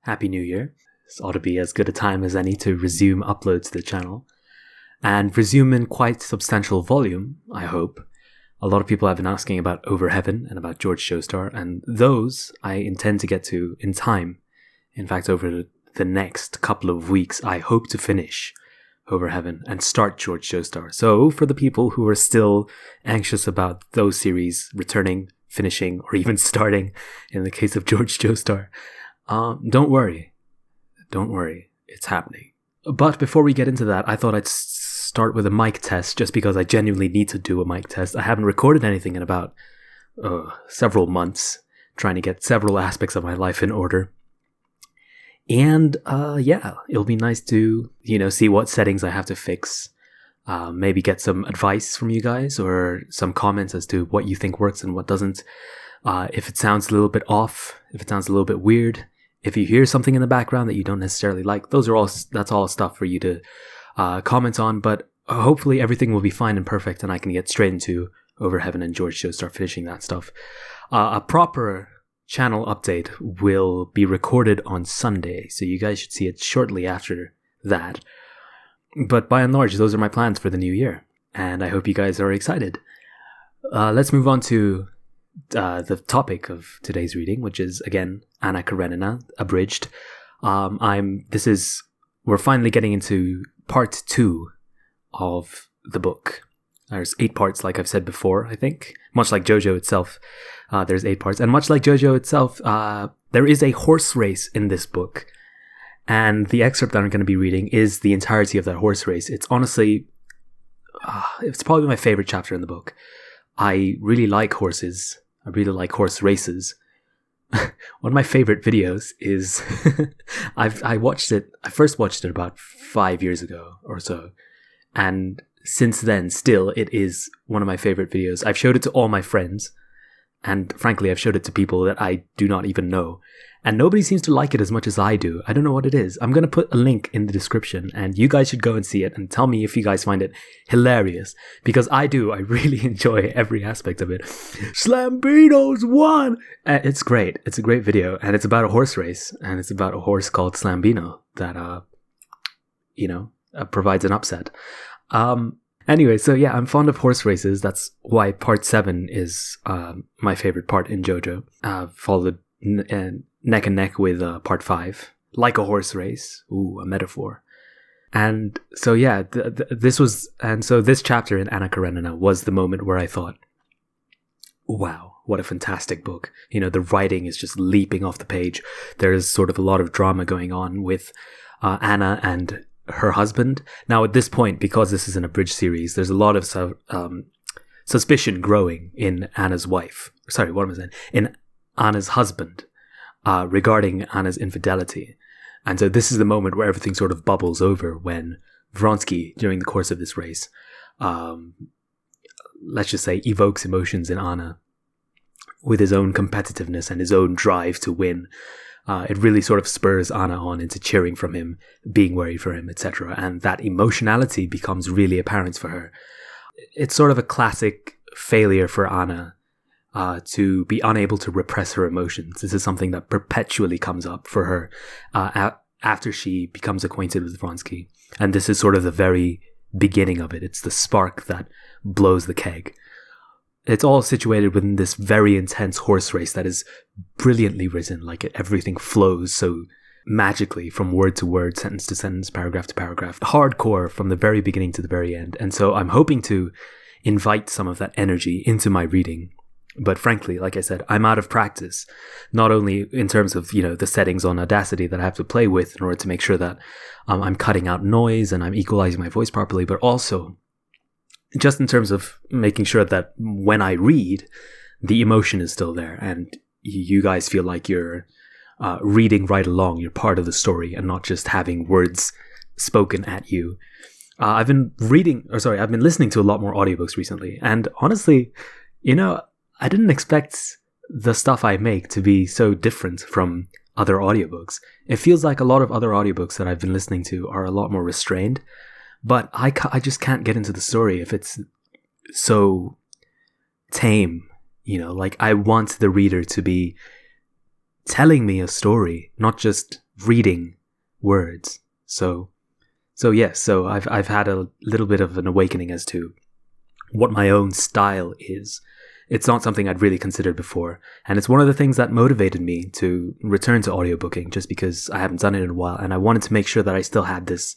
Happy New Year. This ought to be as good a time as any to resume uploads to the channel. And resume in quite substantial volume, I hope. A lot of people have been asking about Over Heaven and about George Joestar, and those I intend to get to in time. In fact, over the next couple of weeks, I hope to finish Over Heaven and start George Joestar. So, for the people who are still anxious about those series returning, finishing, or even starting, in the case of George Joestar, don't worry. Don't worry. It's happening. But before we get into that, I thought I'd start with a mic test, just because I genuinely need to do a mic test. I haven't recorded anything in about several months, trying to get several aspects of my life in order. And it'll be nice to, see what settings I have to fix. Maybe get some advice from you guys or some comments as to what you think works and what doesn't. If it sounds a little bit off, if it sounds a little bit weird, if you hear something in the background that you don't necessarily like, that's all stuff for you to comment on. But hopefully everything will be fine and perfect, and I can get straight into Over Heaven and George Joestar finishing that stuff. A proper channel update will be recorded on Sunday, so you guys should see it shortly after that. But by and large, those are my plans for the new year, and I hope you guys are excited. Let's move on to the topic of today's reading, which is, again, Anna Karenina, Abridged. We're finally getting into part 2 of the book. There's 8 parts, like I've said before, I think. Much like JoJo itself, there's 8 parts. And much like JoJo itself, there is a horse race in this book. And the excerpt that I'm going to be reading is the entirety of that horse race. It's honestly, it's probably my favorite chapter in the book. I really like horses. I really like horse races. One of my favorite videos is, I first watched it about 5 years ago or so. And since then, still, it is one of my favorite videos. I've showed it to all my friends. And frankly, I've showed it to people that I do not even know. And nobody seems to like it as much as I do. I don't know what it is. I'm going to put a link in the description, and you guys should go and see it and tell me if you guys find it hilarious. Because I do. I really enjoy every aspect of it. Slambino's won! It's great. It's a great video. And it's about a horse race. And it's about a horse called Slambino that, provides an upset. Anyway, so yeah, I'm fond of horse races. That's why part 7 is my favorite part in JoJo. Followed neck and neck with part 5. Like a horse race. Ooh, a metaphor. And so yeah, this chapter in Anna Karenina was the moment where I thought, wow, what a fantastic book. The writing is just leaping off the page. There's sort of a lot of drama going on with Anna and her husband. Now, at this point, because this is an abridged series, there's a lot of suspicion growing in Anna's wife. Sorry, what am I saying? In Anna's husband regarding Anna's infidelity. And so this is the moment where everything sort of bubbles over when Vronsky, during the course of this race, let's just say, evokes emotions in Anna with his own competitiveness and his own drive to win. It really sort of spurs Anna on into cheering from him, being worried for him, etc. And that emotionality becomes really apparent for her. It's sort of a classic failure for Anna to be unable to repress her emotions. This is something that perpetually comes up for her after she becomes acquainted with Vronsky. And this is sort of the very beginning of it. It's the spark that blows the keg. It's all situated within this very intense horse race that is brilliantly written. Like, everything flows so magically from word to word, sentence to sentence, paragraph to paragraph. Hardcore from the very beginning to the very end. And so I'm hoping to invite some of that energy into my reading. But frankly, like I said, I'm out of practice. Not only in terms of, the settings on Audacity that I have to play with in order to make sure that I'm cutting out noise and I'm equalizing my voice properly, but also just in terms of making sure that when I read, the emotion is still there and you guys feel like you're reading right along. You're part of the story and not just having words spoken at you. I've been listening to a lot more audiobooks recently. And honestly, I didn't expect the stuff I make to be so different from other audiobooks. It feels like a lot of other audiobooks that I've been listening to are a lot more restrained. But I just can't get into the story if it's so tame, like I want the reader to be telling me a story, not just reading words. So I've had a little bit of an awakening as to what my own style is. It's not something I'd really considered before, and it's one of the things that motivated me to return to audiobooking, just because I haven't done it in a while, and I wanted to make sure that I still had this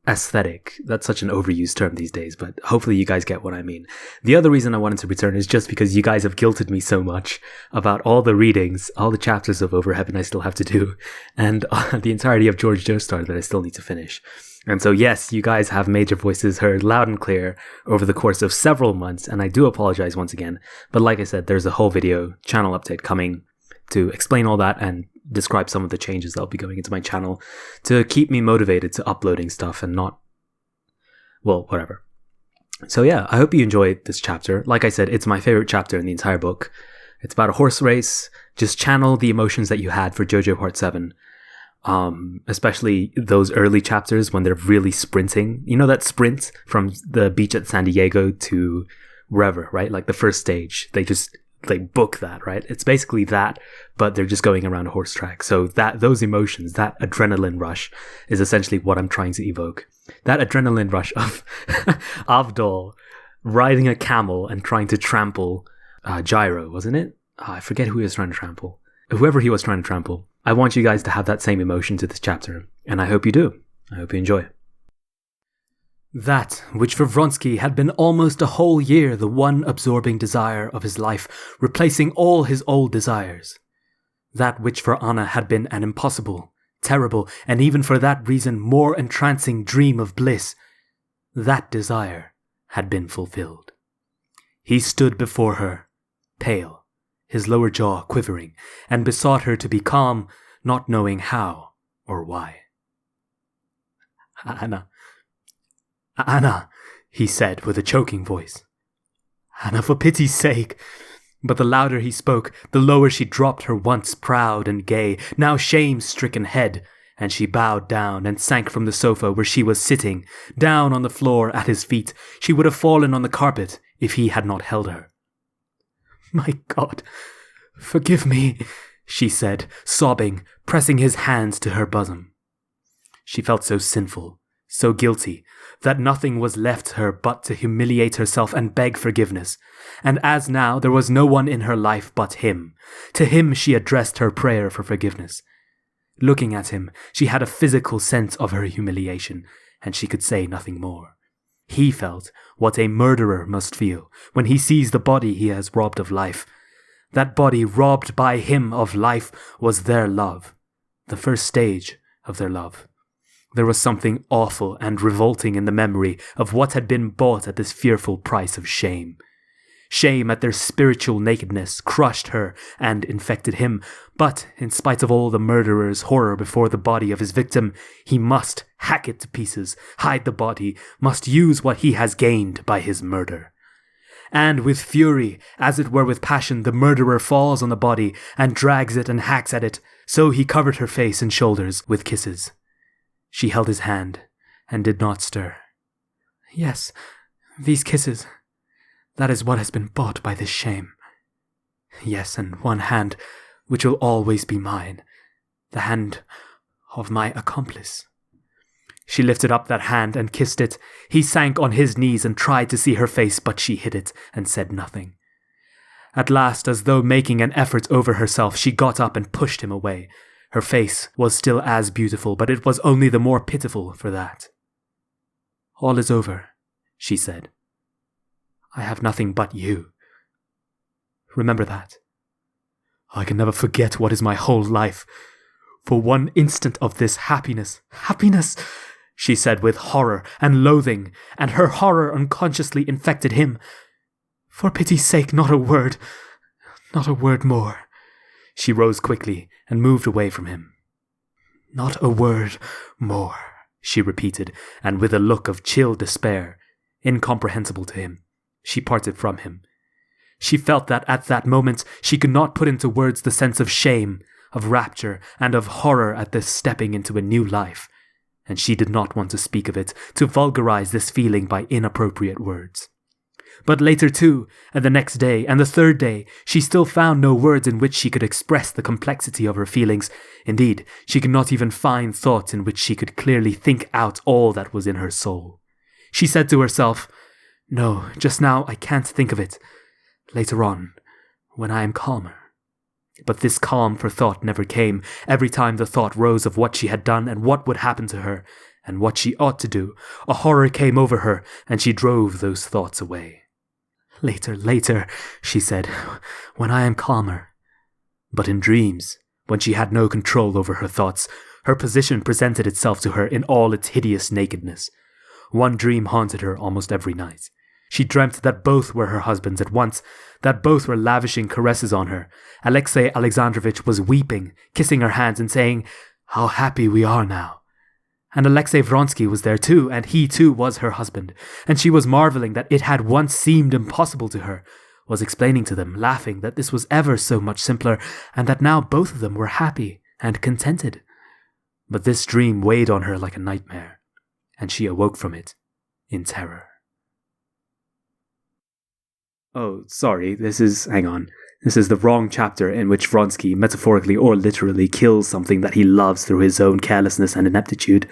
aesthetic. That's such an overused term these days, but hopefully you guys get what I mean. The other reason I wanted to return is just because you guys have guilted me so much about all the readings, all the chapters of Over Heaven I still have to do, and the entirety of George Joestar that I still need to finish. And so yes, you guys have made your voices heard loud and clear over the course of several months, and I do apologize once again. But like I said, there's a whole video channel update coming to explain all that and describe some of the changes that'll be going into my channel to keep me motivated to uploading stuff and not, well, whatever. So yeah, I hope you enjoyed this chapter. Like I said, it's my favorite chapter in the entire book. It's about a horse race. Just channel the emotions that you had for JoJo Part 7. Especially those early chapters when they're really sprinting. You know that sprint from the beach at San Diego to wherever, right? Like the first stage. They book that, right? It's basically that, but they're just going around a horse track. So those emotions, that adrenaline rush is essentially what I'm trying to evoke. That adrenaline rush of Avdol riding a camel and trying to trample Gyro, wasn't it? I forget who he was trying to trample. Whoever he was trying to trample. I want you guys to have that same emotion to this chapter, and I hope you do. I hope you enjoy. That which for Vronsky had been almost a whole year the one absorbing desire of his life, replacing all his old desires. That which for Anna had been an impossible, terrible, and even for that reason more entrancing dream of bliss, that desire had been fulfilled. He stood before her, pale, his lower jaw quivering, and besought her to be calm, not knowing how or why. Anna, he said with a choking voice. Anna, for pity's sake. But the louder he spoke, the lower she dropped her once proud and gay, now shame-stricken head, and she bowed down and sank from the sofa where she was sitting, down on the floor at his feet. She would have fallen on the carpet if he had not held her. My God, forgive me, she said, sobbing, pressing his hands to her bosom. She felt so sinful, so guilty, that nothing was left her but to humiliate herself and beg forgiveness. And as now there was no one in her life but him, to him she addressed her prayer for forgiveness. Looking at him, she had a physical sense of her humiliation, and she could say nothing more. He felt what a murderer must feel when he sees the body he has robbed of life. That body robbed by him of life was their love, the first stage of their love. There was something awful and revolting in the memory of what had been bought at this fearful price of shame. Shame at their spiritual nakedness crushed her and infected him, but in spite of all the murderer's horror before the body of his victim, he must hack it to pieces, hide the body, must use what he has gained by his murder. And with fury, as it were with passion, the murderer falls on the body and drags it and hacks at it, so he covered her face and shoulders with kisses. She held his hand and did not stir. Yes, these kisses. That is what has been bought by this shame. Yes, and one hand which will always be mine, the hand of my accomplice. She lifted up that hand and kissed it. He sank on his knees and tried to see her face, but she hid it and said nothing. At last, as though making an effort over herself, she got up and pushed him away. Her face was still as beautiful, but it was only the more pitiful for that. All is over, she said. I have nothing but you. Remember that. I can never forget what is my whole life. For one instant of this happiness, she said with horror and loathing, and her horror unconsciously infected him. For pity's sake, not a word more. She rose quickly and moved away from him. Not a word more, she repeated, and with a look of chill despair, incomprehensible to him, she parted from him. She felt that at that moment she could not put into words the sense of shame, of rapture, and of horror at this stepping into a new life, and she did not want to speak of it, to vulgarize this feeling by inappropriate words. But later too, and the next day, and the third day, she still found no words in which she could express the complexity of her feelings. Indeed, she could not even find thoughts in which she could clearly think out all that was in her soul. She said to herself, "No, just now I can't think of it. Later on, when I am calmer." But this calm for thought never came. Every time the thought rose of what she had done and what would happen to her, and what she ought to do, a horror came over her, and she drove those thoughts away. "Later, later," she said, "when I am calmer." But in dreams, when she had no control over her thoughts, her position presented itself to her in all its hideous nakedness. One dream haunted her almost every night. She dreamt that both were her husbands at once, that both were lavishing caresses on her. Alexei Alexandrovich was weeping, kissing her hands and saying, "How happy we are now." And Alexei Vronsky was there too, and he too was her husband, and she was marveling that it had once seemed impossible to her, was explaining to them, laughing, that this was ever so much simpler, and that now both of them were happy and contented. But this dream weighed on her like a nightmare, and she awoke from it in terror. Oh, sorry, this is the wrong chapter in which Vronsky, metaphorically or literally, kills something that he loves through his own carelessness and ineptitude.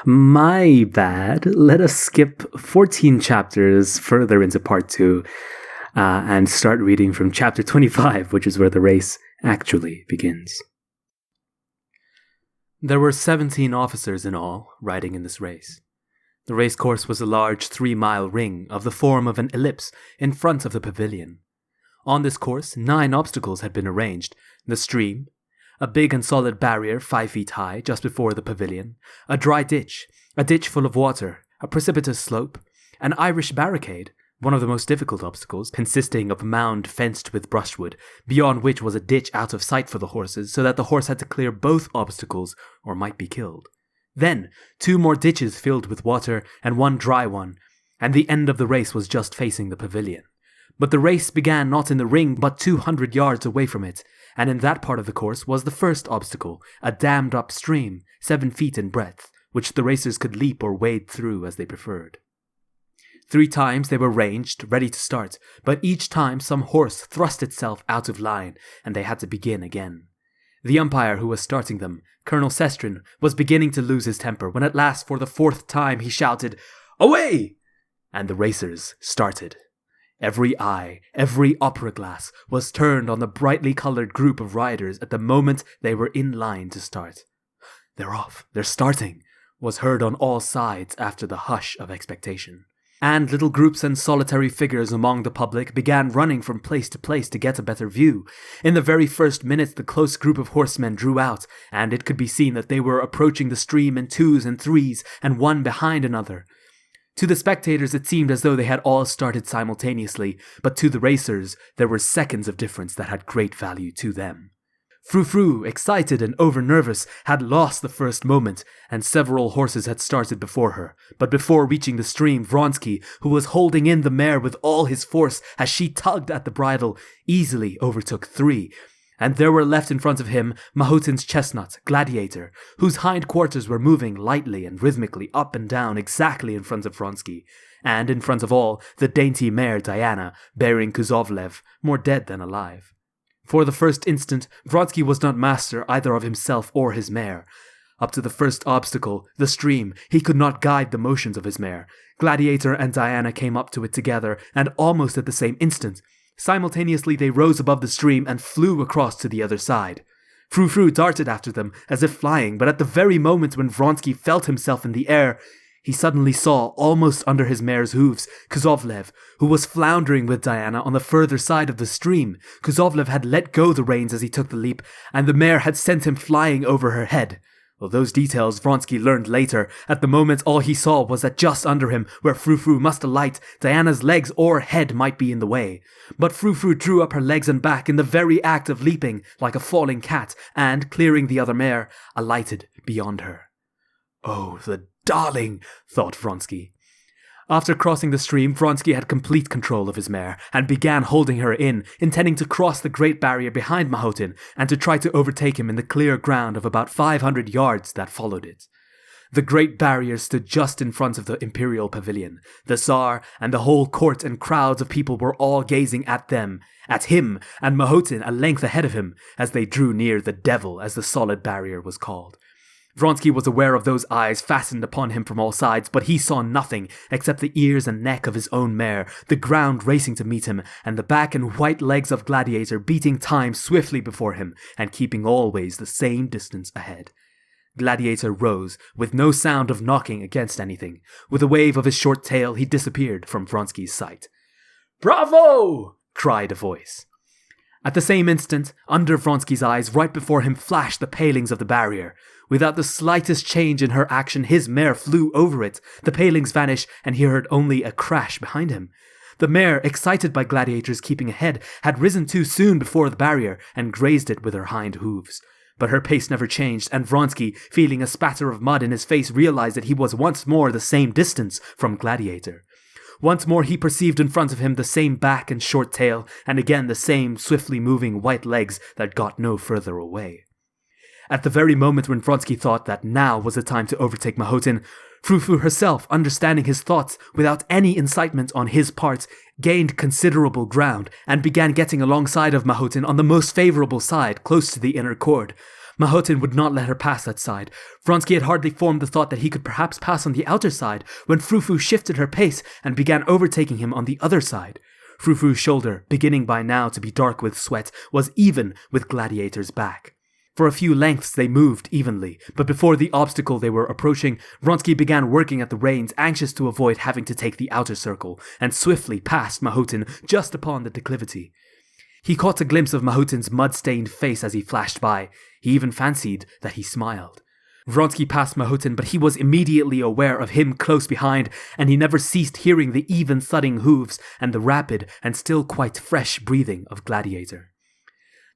My bad. Let us skip 14 chapters further into part 2 and start reading from chapter 25, which is where the race actually begins. There were 17 officers in all riding in this race. The race course was a large 3-mile ring of the form of an ellipse in front of the pavilion. On this course, 9 obstacles had been arranged: the stream, a big and solid barrier 5 feet high just before the pavilion, a dry ditch, a ditch full of water, a precipitous slope, an Irish barricade, one of the most difficult obstacles, consisting of a mound fenced with brushwood, beyond which was a ditch out of sight for the horses, so that the horse had to clear both obstacles or might be killed. Then, 2 more ditches filled with water and 1 dry one, and the end of the race was just facing the pavilion. But the race began not in the ring, but 200 yards away from it, and in that part of the course was the first obstacle, a dammed-up stream, 7 feet in breadth, which the racers could leap or wade through as they preferred. 3 times they were ranged, ready to start, but each time some horse thrust itself out of line, and they had to begin again. The umpire who was starting them, Colonel Sestrin, was beginning to lose his temper when at last, for the 4th time, he shouted, "Away!" And the racers started. Every eye, every opera glass, was turned on the brightly colored group of riders at the moment they were in line to start. "They're off, they're starting," was heard on all sides after the hush of expectation. And little groups and solitary figures among the public began running from place to get a better view. In the very first minutes the close group of horsemen drew out, and it could be seen that they were approaching the stream in 2s and 3s, and one behind another. To the spectators it seemed as though they had all started simultaneously, but to the racers there were seconds of difference that had great value to them. Frou-Frou, excited and over-nervous, had lost the first moment, and several horses had started before her. But before reaching the stream, Vronsky, who was holding in the mare with all his force as she tugged at the bridle, easily overtook 3. And there were left in front of him Mahotin's chestnut, Gladiator, whose hind quarters were moving lightly and rhythmically up and down exactly in front of Vronsky, and in front of all, the dainty mare Diana, bearing Kuzovlev, more dead than alive. For the first instant, Vronsky was not master either of himself or his mare. Up to the first obstacle, the stream, he could not guide the motions of his mare. Gladiator and Diana came up to it together, and almost at the same instant. Simultaneously they rose above the stream and flew across to the other side. Frou-Frou darted after them, as if flying, but at the very moment when Vronsky felt himself in the air, he suddenly saw, almost under his mare's hooves, Kuzovlev, who was floundering with Diana on the further side of the stream. Kuzovlev had let go the reins as he took the leap, and the mare had sent him flying over her head. Well, those details Vronsky learned later. At the moment all he saw was that just under him, where Frou-Frou must alight, Diana's legs or head might be in the way. But Frou-Frou drew up her legs and back in the very act of leaping, like a falling cat, and, clearing the other mare, alighted beyond her. "Oh, the darling," thought Vronsky. After crossing the stream, Vronsky had complete control of his mare, and began holding her in, intending to cross the great barrier behind Mahotin, and to try to overtake him in the clear ground of about 500 yards that followed it. The great barrier stood just in front of the imperial pavilion. The Tsar and the whole court and crowds of people were all gazing at them, at him, and Mahotin a length ahead of him, as they drew near the devil, as the solid barrier was called. Vronsky was aware of those eyes fastened upon him from all sides, but he saw nothing except the ears and neck of his own mare, the ground racing to meet him, and the back and white legs of Gladiator beating time swiftly before him, and keeping always the same distance ahead. Gladiator rose, with no sound of knocking against anything. With a wave of his short tail, he disappeared from Vronsky's sight. "Bravo!" cried a voice. At the same instant, under Vronsky's eyes, right before him flashed the palings of the barrier. Without the slightest change in her action, his mare flew over it. The palings vanished, and he heard only a crash behind him. The mare, excited by Gladiator's keeping ahead, had risen too soon before the barrier and grazed it with her hind hooves. But her pace never changed, and Vronsky, feeling a spatter of mud in his face, realized that he was once more the same distance from Gladiator. Once more he perceived in front of him the same back and short tail, and again the same swiftly moving white legs that got no further away. At the very moment when Vronsky thought that now was the time to overtake Mahotin, Frou-Frou herself, understanding his thoughts without any incitement on his part, gained considerable ground and began getting alongside of Mahotin on the most favorable side, close to the inner cord. Mahotin would not let her pass that side. Vronsky had hardly formed the thought that he could perhaps pass on the outer side when Frou-Frou shifted her pace and began overtaking him on the other side. Frou-Frou's shoulder, beginning by now to be dark with sweat, was even with Gladiator's back. For a few lengths they moved evenly, but before the obstacle they were approaching, Vronsky began working at the reins, anxious to avoid having to take the outer circle, and swiftly passed Mahotin just upon the declivity. He caught a glimpse of Mahotin's mud-stained face as he flashed by. He even fancied that he smiled. Vronsky passed Mahotin, but he was immediately aware of him close behind, and he never ceased hearing the even thudding hooves and the rapid and still quite fresh breathing of Gladiator.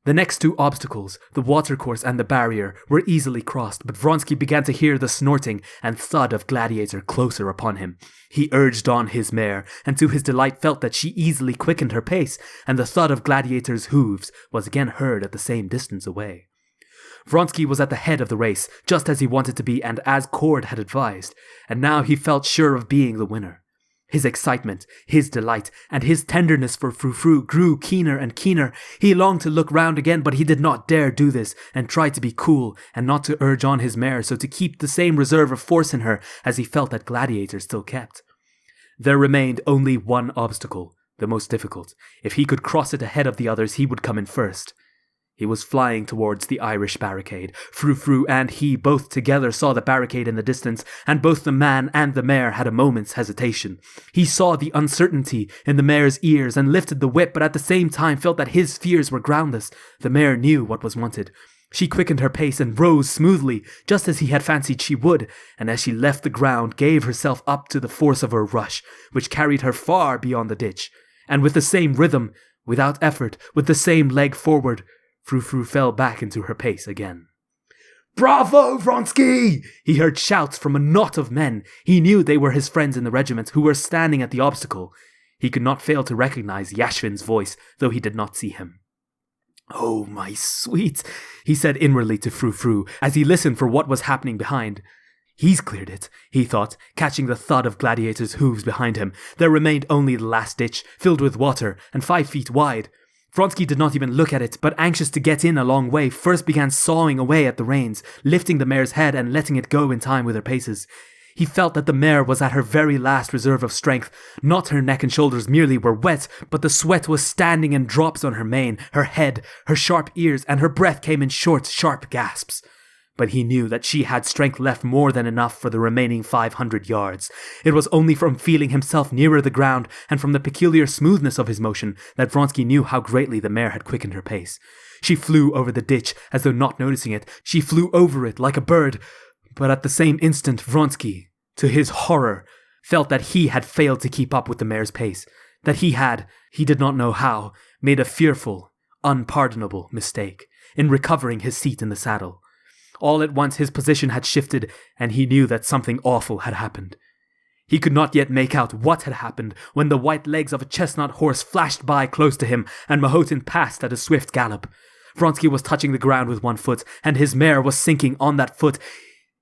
The next two obstacles, the watercourse and the barrier, were easily crossed, but Vronsky began to hear the snorting and thud of Gladiator closer upon him. He urged on his mare, and to his delight felt that she easily quickened her pace, and the thud of Gladiator's hooves was again heard at the same distance away. Vronsky was at the head of the race, just as he wanted to be and as Cord had advised, and now he felt sure of being the winner. His excitement, his delight, and his tenderness for Frou-Frou grew keener and keener. He longed to look round again, but he did not dare do this, and tried to be cool, and not to urge on his mare, so to keep the same reserve of force in her as he felt that Gladiator still kept. There remained only one obstacle, the most difficult. If he could cross it ahead of the others, he would come in first. He was flying towards the Irish barricade. Frou-Frou and he both together saw the barricade in the distance, and both the man and the mare had a moment's hesitation. He saw the uncertainty in the mare's ears and lifted the whip, but at the same time felt that his fears were groundless. The mare knew what was wanted. She quickened her pace and rose smoothly, just as he had fancied she would, and as she left the ground gave herself up to the force of her rush, which carried her far beyond the ditch. And with the same rhythm, without effort, with the same leg forward, Frou-Frou fell back into her pace again. "Bravo, Vronsky!" He heard shouts from a knot of men. He knew they were his friends in the regiment who were standing at the obstacle. He could not fail to recognize Yashvin's voice, though he did not see him. "Oh, my sweet," he said inwardly to Frou-Frou as he listened for what was happening behind. He's cleared it, he thought, catching the thud of Gladiator's hooves behind him. There remained only the last ditch, filled with water and 5 feet wide. Vronsky did not even look at it, but anxious to get in a long way, first began sawing away at the reins, lifting the mare's head and letting it go in time with her paces. He felt that the mare was at her very last reserve of strength. Not her neck and shoulders merely were wet, but the sweat was standing in drops on her mane, her head, her sharp ears, and her breath came in short, sharp gasps. But he knew that she had strength left more than enough for the remaining 500 yards. It was only from feeling himself nearer the ground and from the peculiar smoothness of his motion that Vronsky knew how greatly the mare had quickened her pace. She flew over the ditch as though not noticing it. She flew over it like a bird. But at the same instant, Vronsky, to his horror, felt that he had failed to keep up with the mare's pace. That he did not know how, made a fearful, unpardonable mistake in recovering his seat in the saddle. All at once his position had shifted, and he knew that something awful had happened. He could not yet make out what had happened when the white legs of a chestnut horse flashed by close to him, and Mahotin passed at a swift gallop. Vronsky was touching the ground with one foot, and his mare was sinking on that foot.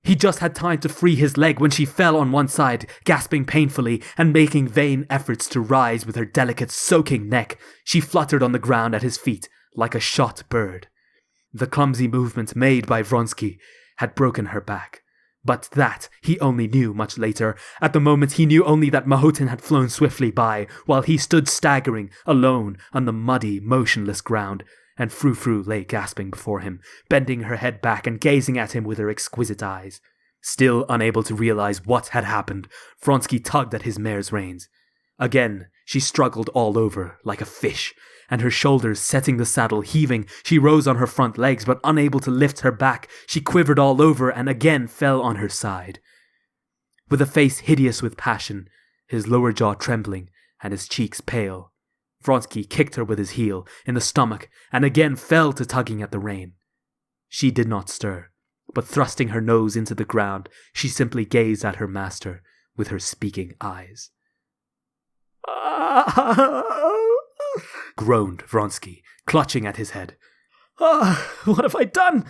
He just had time to free his leg when she fell on one side, gasping painfully and making vain efforts to rise with her delicate, soaking neck. She fluttered on the ground at his feet like a shot bird. The clumsy movement made by Vronsky had broken her back. But that he only knew much later. At the moment he knew only that Mahotin had flown swiftly by, while he stood staggering, alone, on the muddy, motionless ground, and Frou-Frou lay gasping before him, bending her head back and gazing at him with her exquisite eyes. Still unable to realize what had happened, Vronsky tugged at his mare's reins. Again, she struggled all over, like a fish, and her shoulders setting the saddle heaving, she rose on her front legs, but unable to lift her back, she quivered all over and again fell on her side. With a face hideous with passion, his lower jaw trembling, and his cheeks pale, Vronsky kicked her with his heel in the stomach and again fell to tugging at the rein. She did not stir, but thrusting her nose into the ground, she simply gazed at her master with her speaking eyes. Groaned Vronsky, clutching at his head. What have I done?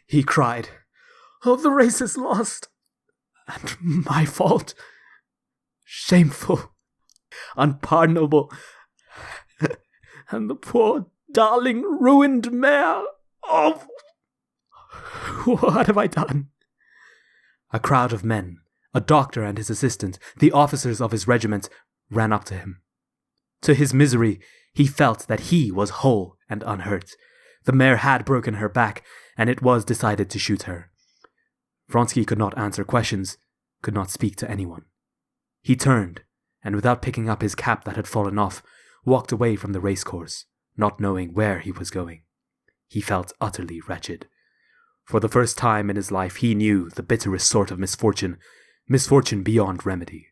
He cried. Oh, the race is lost. And my fault. Shameful. Unpardonable. And the poor, darling, ruined mare. Oh, what have I done? A crowd of men, a doctor and his assistant, the officers of his regiment, ran up to him. To his misery, he felt that he was whole and unhurt. The mare had broken her back, and it was decided to shoot her. Vronsky could not answer questions, could not speak to anyone. He turned, and without picking up his cap that had fallen off, walked away from the racecourse, not knowing where he was going. He felt utterly wretched. For the first time in his life he knew the bitterest sort of misfortune, misfortune beyond remedy,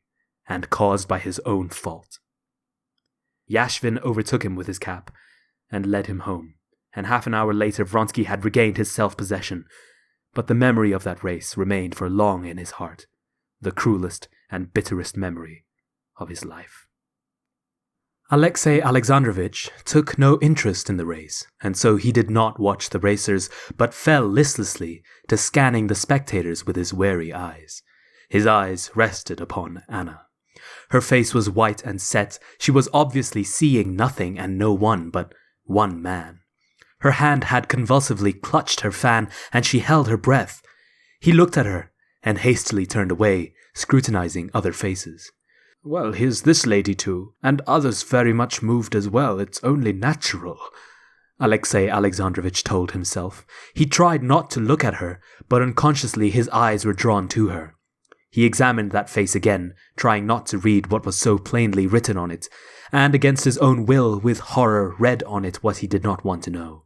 and caused by his own fault. Yashvin overtook him with his cap, and led him home, and half an hour later Vronsky had regained his self-possession, but the memory of that race remained for long in his heart, the cruelest and bitterest memory of his life. Alexei Alexandrovich took no interest in the race, and so he did not watch the racers, but fell listlessly to scanning the spectators with his wary eyes. His eyes rested upon Anna. Her face was white and set. She was obviously seeing nothing and no one but one man. Her hand had convulsively clutched her fan, and she held her breath. He looked at her, and hastily turned away, scrutinizing other faces. Well, here's this lady too, and others very much moved as well. It's only natural, Alexei Alexandrovich told himself. He tried not to look at her, but unconsciously his eyes were drawn to her. He examined that face again, trying not to read what was so plainly written on it, and against his own will, with horror, read on it what he did not want to know.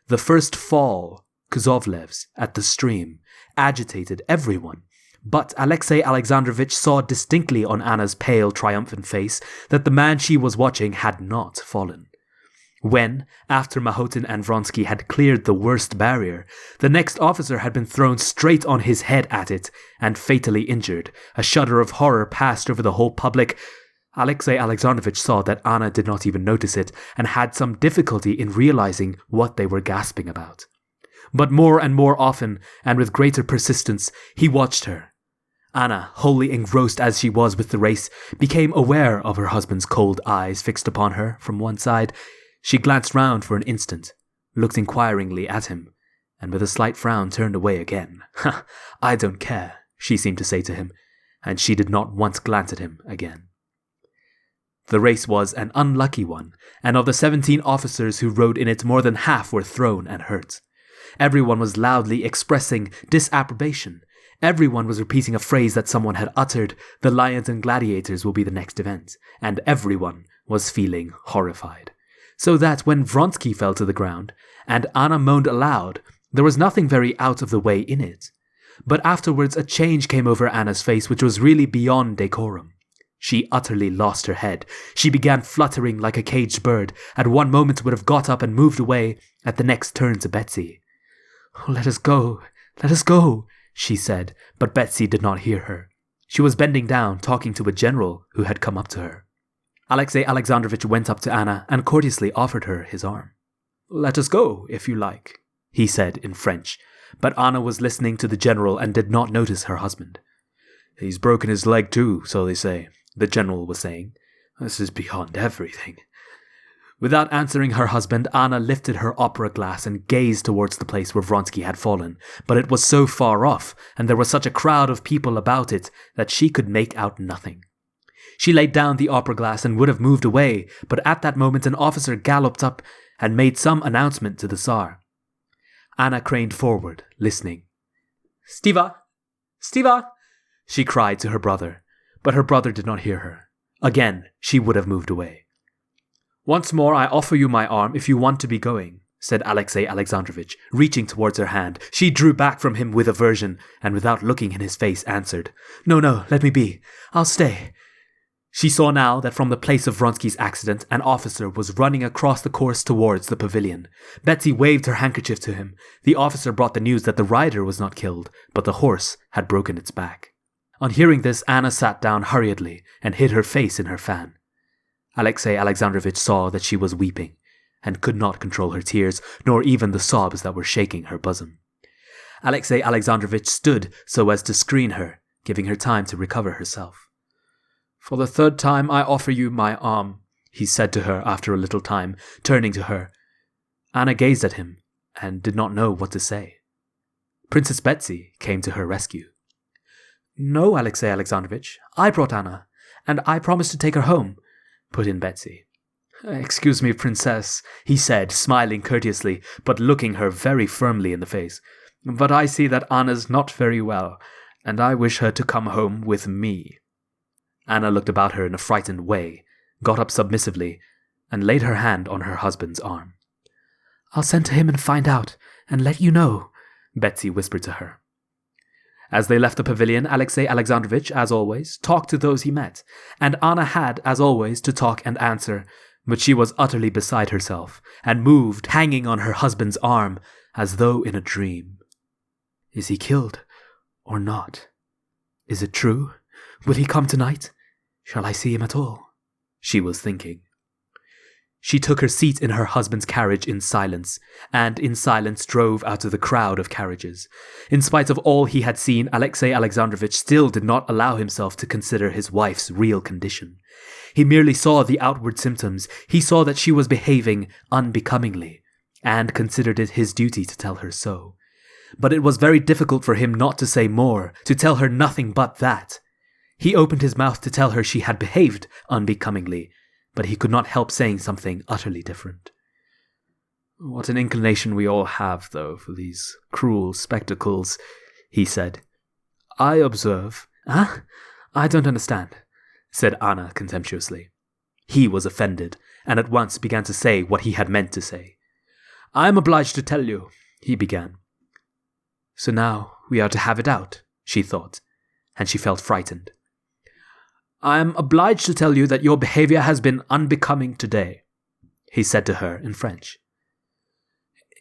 The first fall, Kuzovlev's, at the stream, agitated everyone. But Alexei Alexandrovich saw distinctly on Anna's pale, triumphant face that the man she was watching had not fallen. When, after Mahotin and Vronsky had cleared the worst barrier, the next officer had been thrown straight on his head at it and fatally injured, a shudder of horror passed over the whole public. Alexei Alexandrovich saw that Anna did not even notice it and had some difficulty in realizing what they were gasping about. But more and more often, and with greater persistence, he watched her. Anna, wholly engrossed as she was with the race, became aware of her husband's cold eyes fixed upon her from one side. She glanced round for an instant, looked inquiringly at him, and with a slight frown turned away again. I don't care, she seemed to say to him, and she did not once glance at him again. The race was an unlucky one, and of the 17 officers who rode in it, more than half were thrown and hurt. Everyone was loudly expressing disapprobation. Everyone was repeating a phrase that someone had uttered, "The lions and gladiators will be the next event," and everyone was feeling horrified. So that when Vronsky fell to the ground, and Anna moaned aloud, there was nothing very out of the way in it. But afterwards a change came over Anna's face which was really beyond decorum. She utterly lost her head. She began fluttering like a caged bird. At one moment would have got up and moved away, at the next turned to Betsy. "Oh, let us go, she said, but Betsy did not hear her. She was bending down, talking to a general who had come up to her. Alexei Alexandrovich went up to Anna and courteously offered her his arm. "Let us go, if you like," he said in French, but Anna was listening to the general and did not notice her husband. "He's broken his leg too, so they say," the general was saying. "This is beyond everything." Without answering her husband, Anna lifted her opera glass and gazed towards the place where Vronsky had fallen, but it was so far off, and there was such a crowd of people about it, that she could make out nothing. She laid down the opera glass and would have moved away, but at that moment an officer galloped up and made some announcement to the Tsar. Anna craned forward, listening. "Stiva! Stiva!" she cried to her brother, but her brother did not hear her. Again, she would have moved away. "Once more I offer you my arm if you want to be going," said Alexei Alexandrovich, reaching towards her hand. She drew back from him with aversion, and without looking in his face answered, "No, let me be. I'll stay." She saw now that from the place of Vronsky's accident, an officer was running across the course towards the pavilion. Betsy waved her handkerchief to him. The officer brought the news that the rider was not killed, but the horse had broken its back. On hearing this, Anna sat down hurriedly and hid her face in her fan. Alexei Alexandrovich saw that she was weeping, and could not control her tears, nor even the sobs that were shaking her bosom. Alexei Alexandrovich stood so as to screen her, giving her time to recover herself. "For the third time I offer you my arm," he said to her after a little time, turning to her. Anna gazed at him, and did not know what to say. Princess Betsy came to her rescue. "No, Alexei Alexandrovich, I brought Anna, and I promised to take her home," put in Betsy. "Excuse me, Princess," he said, smiling courteously, but looking her very firmly in the face. "But I see that Anna's not very well, and I wish her to come home with me." Anna looked about her in a frightened way, got up submissively, and laid her hand on her husband's arm. "I'll send to him and find out, and let you know," Betsy whispered to her. As they left the pavilion, Alexei Alexandrovich, as always, talked to those he met, and Anna had, as always, to talk and answer, but she was utterly beside herself, and moved, hanging on her husband's arm, as though in a dream. Is he killed, or not? Is it true? Will he come tonight? Shall I see him at all? She was thinking. She took her seat in her husband's carriage in silence, and in silence drove out of the crowd of carriages. In spite of all he had seen, Alexei Alexandrovich still did not allow himself to consider his wife's real condition. He merely saw the outward symptoms. He saw that she was behaving unbecomingly, and considered it his duty to tell her so. But it was very difficult for him not to say more, to tell her nothing but that. He opened his mouth to tell her she had behaved unbecomingly, but he could not help saying something utterly different. "What an inclination we all have, though, for these cruel spectacles," he said. "I observe—" "Huh? I don't understand," said Anna contemptuously. He was offended, and at once began to say what he had meant to say. "I am obliged to tell you," he began. So now we are to have it out, she thought, and she felt frightened. "I am obliged to tell you that your behavior has been unbecoming today," he said to her in French.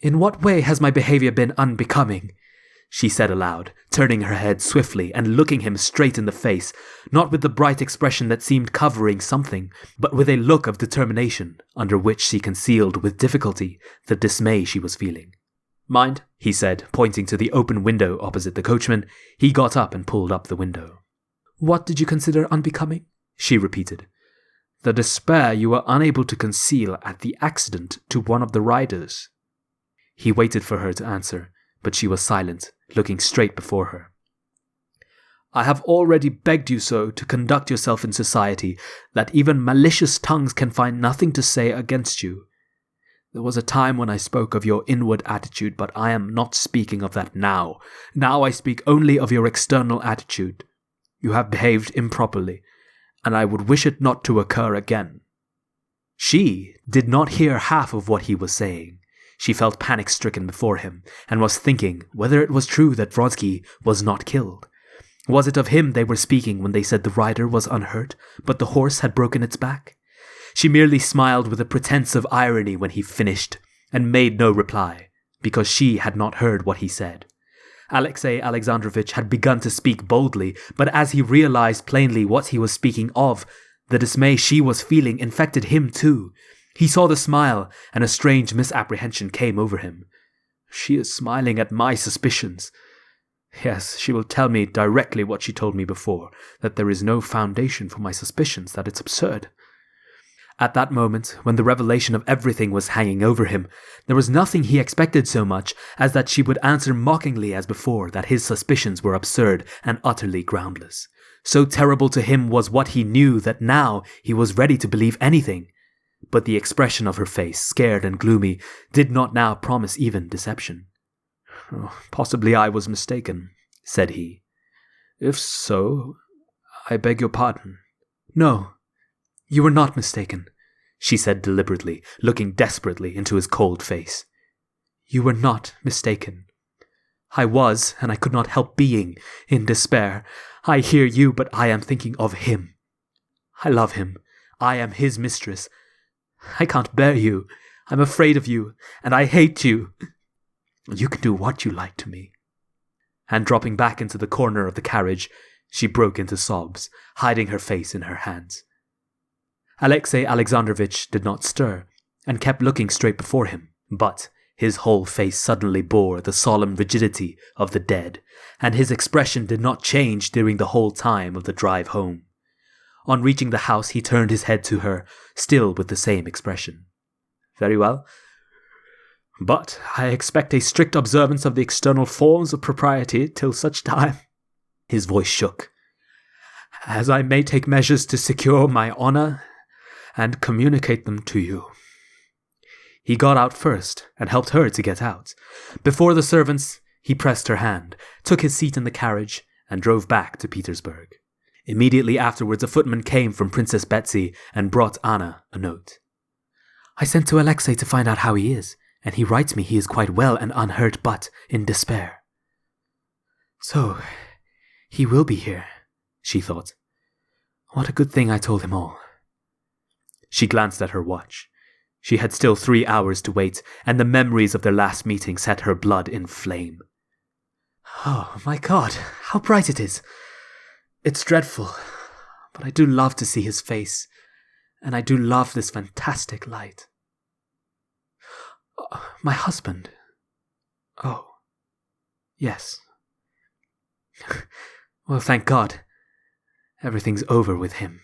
"In what way has my behavior been unbecoming?" she said aloud, turning her head swiftly and looking him straight in the face, not with the bright expression that seemed covering something, but with a look of determination, under which she concealed with difficulty the dismay she was feeling. "Mind," he said, pointing to the open window opposite the coachman. He got up and pulled up the window. "What did you consider unbecoming?" she repeated. "The despair you were unable to conceal at the accident to one of the riders." He waited for her to answer, but she was silent, looking straight before her. "I have already begged you so to conduct yourself in society that even malicious tongues can find nothing to say against you. There was a time when I spoke of your inward attitude, but I am not speaking of that now. Now I speak only of your external attitude. You have behaved improperly, and I would wish it not to occur again." She did not hear half of what he was saying. She felt panic-stricken before him, and was thinking whether it was true that Vronsky was not killed. Was it of him they were speaking when they said the rider was unhurt, but the horse had broken its back? She merely smiled with a pretense of irony when he finished, and made no reply, because she had not heard what he said. Alexei Alexandrovich had begun to speak boldly, but as he realized plainly what he was speaking of, the dismay she was feeling infected him too. He saw the smile, and a strange misapprehension came over him. She is smiling at my suspicions. Yes, she will tell me directly what she told me before, that there is no foundation for my suspicions, that it's absurd. At that moment, when the revelation of everything was hanging over him, there was nothing he expected so much as that she would answer mockingly as before that his suspicions were absurd and utterly groundless. So terrible to him was what he knew that now he was ready to believe anything. But the expression of her face, scared and gloomy, did not now promise even deception. Possibly I was mistaken, said he. If so, I beg your pardon. No, you were not mistaken, she said deliberately, looking desperately into his cold face. You were not mistaken. I was, and I could not help being, in despair. I hear you, but I am thinking of him. I love him. I am his mistress. I can't bear you. I'm afraid of you, and I hate you. You can do what you like to me. And dropping back into the corner of the carriage, she broke into sobs, hiding her face in her hands. Alexei Alexandrovich did not stir, and kept looking straight before him, but his whole face suddenly bore the solemn rigidity of the dead, and his expression did not change during the whole time of the drive home. On reaching the house, he turned his head to her, still with the same expression. Very well. But I expect a strict observance of the external forms of propriety till such time. His voice shook. As I may take measures to secure my honor and communicate them to you. He got out first and helped her to get out. Before the servants, he pressed her hand, took his seat in the carriage, and drove back to Petersburg. Immediately afterwards, a footman came from Princess Betsy and brought Anna a note. I sent to Alexei to find out how he is, and he writes me he is quite well and unhurt, but in despair. So, he will be here, she thought. What a good thing I told him all. She glanced at her watch. She had still 3 hours to wait, and the memories of their last meeting set her blood in flame. Oh, my God, how bright it is! It's dreadful, but I do love to see his face, and I do love this fantastic light. My husband. Oh, yes. Well, thank God. Everything's over with him.